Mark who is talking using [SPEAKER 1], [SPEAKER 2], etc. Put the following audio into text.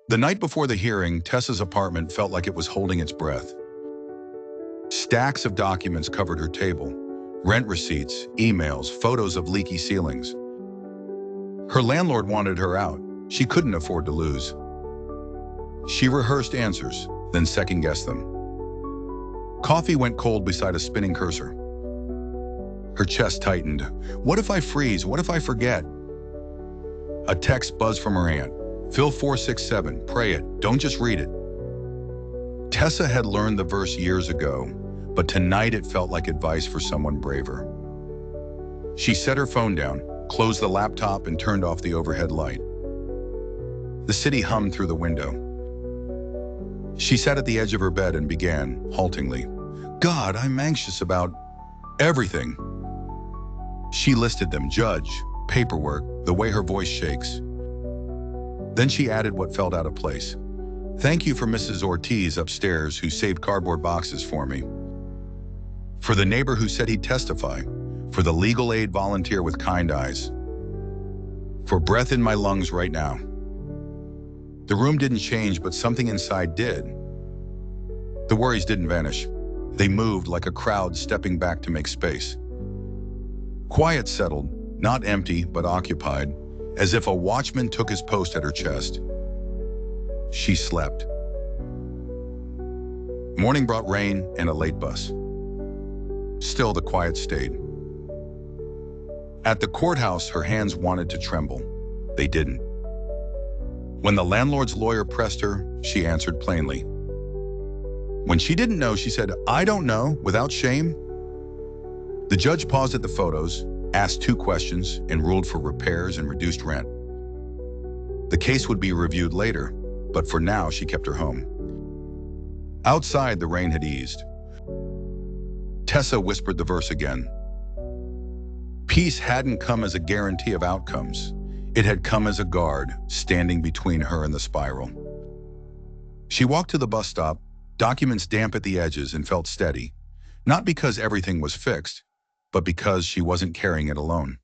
[SPEAKER 1] The night before the hearing, Tessa's apartment felt like it was holding its breath. Stacks of documents covered her table. Rent receipts, emails, photos of leaky ceilings. Her landlord wanted her out. She couldn't afford to lose. She rehearsed answers, then second-guessed them. Coffee went cold beside a spinning cursor. Her chest tightened. What if I freeze? What if I forget? A text buzzed from her aunt. Phil 467, pray it, don't just read it. Tessa had learned the verse years ago, but tonight it felt like advice for someone braver. She set her phone down, closed the laptop, and turned off the overhead light. The city hummed through the window. She sat at the edge of her bed and began, haltingly, God, I'm anxious about everything. She listed them, judge, paperwork, the way her voice shakes. Then she added what felt out of place. Thank you for Mrs. Ortiz upstairs who saved cardboard boxes for me. For the neighbor who said he'd testify. For the legal aid volunteer with kind eyes. For breath in my lungs right now. The room didn't change, but something inside did. The worries didn't vanish. They moved like a crowd stepping back to make space. Quiet settled, not empty, but occupied, as if a watchman took his post at her chest. She slept. Morning brought rain and a late bus. Still, the quiet stayed. At the courthouse, her hands wanted to tremble. They didn't. When the landlord's lawyer pressed her, she answered plainly. When she didn't know, she said, I don't know, without shame. The judge paused at the photos, asked 2 questions, and ruled for repairs and reduced rent. The case would be reviewed later, but for now, she kept her home. Outside, the rain had eased. Tessa whispered the verse again. Peace hadn't come as a guarantee of outcomes. It had come as a guard, standing between her and the spiral. She walked to the bus stop, documents damp at the edges, and felt steady, not because everything was fixed, but because she wasn't carrying it alone.